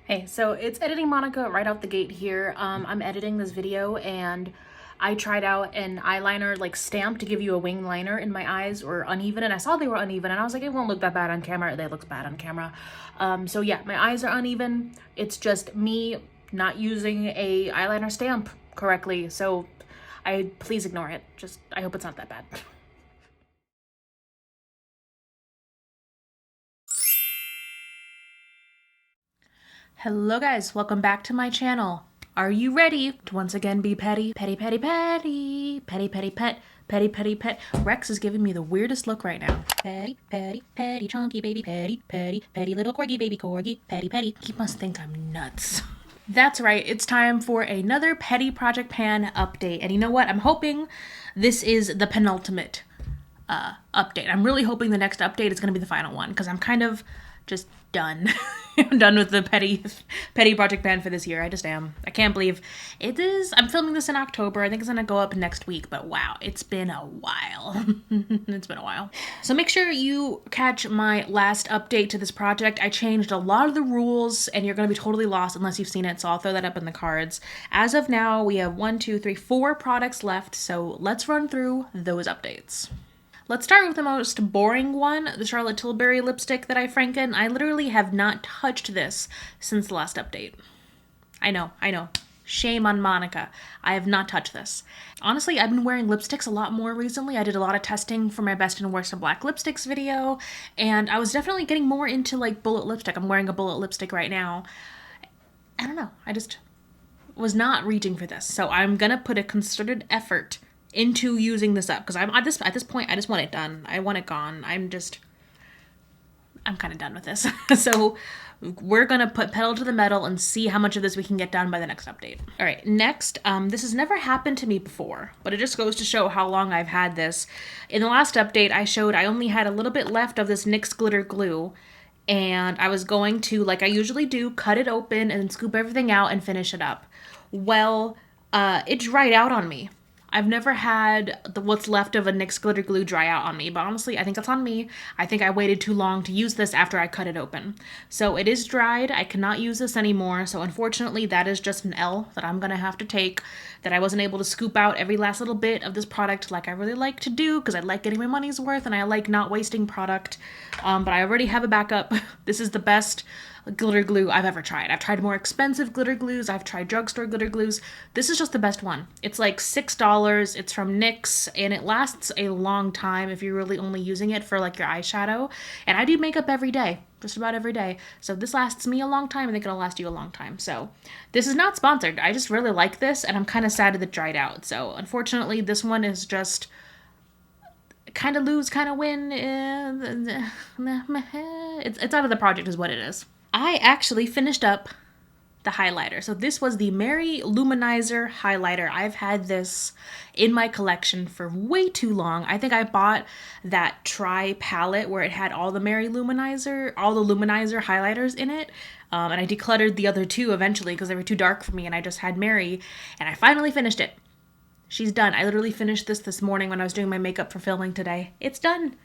Hey, so it's editing Monica right out the gate here. I'm editing this video and I tried out an eyeliner like stamp to give you a wing liner, and my eyes were uneven and I saw they were uneven and I was like, it won't look that bad on camera. They look bad on camera. So yeah, my eyes are uneven. It's just me not using a eyeliner stamp correctly. So please ignore it. I hope it's not that bad. Hello guys, welcome back to my channel. Are you ready to once again be petty? Petty, petty, petty, petty, petty, pet, petty, petty, pet. Rex is giving me the weirdest look right now. Petty, petty, petty, chunky baby, petty, petty, petty little corgi baby corgi, petty, petty. He must think I'm nuts. That's right, it's time for another Petty Project Pan update. And you know what? I'm hoping this is the penultimate update. I'm really hoping the next update is going to be the final one because I'm kind of just done. I'm done with the petty project pan for this year. I just am. I can't believe it is. I'm filming this in October. I think it's gonna go up next week, but wow, it's been a while. It's been a while. So make sure you catch my last update to this project. I changed a lot of the rules and you're gonna be totally lost unless you've seen it, so I'll throw that up in the cards. As of now, we have 4 products left, so let's run through those updates. Let's start with the most boring one, the Charlotte Tilbury lipstick that I franken. I literally have not touched this since the last update. I know. Shame on Monica. I have not touched this. Honestly, I've been wearing lipsticks a lot more recently. I did a lot of testing for my best and worst of black lipsticks video, and I was definitely getting more into like bullet lipstick. I'm wearing a bullet lipstick right now. I don't know. I just was not reaching for this. So I'm gonna put a concerted effort into using this up because I'm at this point I just want it done. I want it gone. I'm kind of done with this. So we're gonna put pedal to the metal and see how much of this we can get done by the next update. All right, next, this has never happened to me before, but it just goes to show how long I've had this. In the last update, I showed I only had a little bit left of this NYX glitter glue, and I was going to, like I usually do, cut it open and scoop everything out and finish it up. Well, it dried out on me. I've never had what's left of a NYX glitter glue dry out on me, but honestly, I think that's on me. I think I waited too long to use this after I cut it open. So it is dried. I cannot use this anymore. So unfortunately, that is just an L that I'm going to have to take, that I wasn't able to scoop out every last little bit of this product like I really like to do because I like getting my money's worth and I like not wasting product. But I already have a backup. This is the best glitter glue I've ever tried. I've tried more expensive glitter glues. I've tried drugstore glitter glues. This is just the best one. It's like $6. It's from NYX and it lasts a long time if you're really only using it for like your eyeshadow. And I do makeup every day, just about every day. So this lasts me a long time. I think it'll last you a long time. So this is not sponsored. I just really like this and I'm kind of sad that it dried out. So unfortunately, this one is just kind of lose, kind of win. It's out of the project is what it is. I actually finished up the highlighter. So this was the Mary Luminizer highlighter. I've had this in my collection for way too long. I think I bought that Try palette where it had all the Luminizer highlighters in it. And I decluttered the other 2 eventually because they were too dark for me and I just had Mary. And I finally finished it. She's done. I literally finished this morning when I was doing my makeup for filming today. It's done.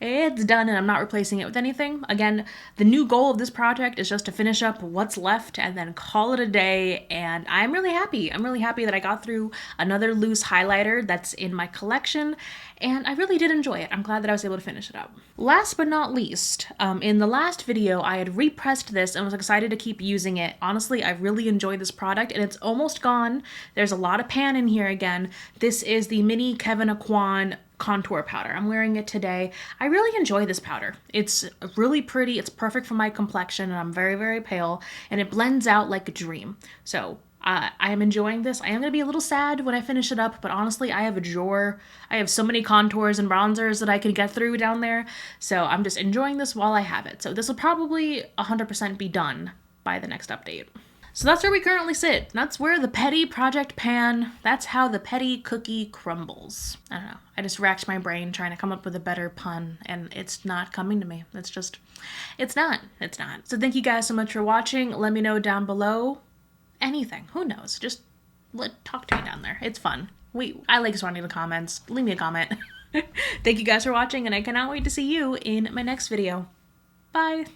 It's done and I'm not replacing it with anything. Again, the new goal of this project is just to finish up what's left and then call it a day, and I'm really happy. I'm really happy that I got through another loose highlighter that's in my collection, and I really did enjoy it. I'm glad that I was able to finish it up. Last but not least, in the last video, I had repressed this and was excited to keep using it. Honestly, I really enjoyed this product and it's almost gone. There's a lot of pan in here again. This is the Mini Kevin Aquan contour powder. I'm wearing it today. I really enjoy this powder. It's really pretty. It's perfect for my complexion and I'm very, very pale and it blends out like a dream. So I am enjoying this. I am going to be a little sad when I finish it up, but honestly, I have a drawer. I have so many contours and bronzers that I can get through down there. So I'm just enjoying this while I have it. So this will probably 100% be done by the next update. So that's where we currently sit. That's where the petty project pan, that's how the petty cookie crumbles. I don't know. I just racked my brain trying to come up with a better pun and it's not coming to me. It's not. So thank you guys so much for watching. Let me know down below anything. Who knows? Just talk to me down there. It's fun. I like responding to comments. Leave me a comment. Thank you guys for watching and I cannot wait to see you in my next video. Bye.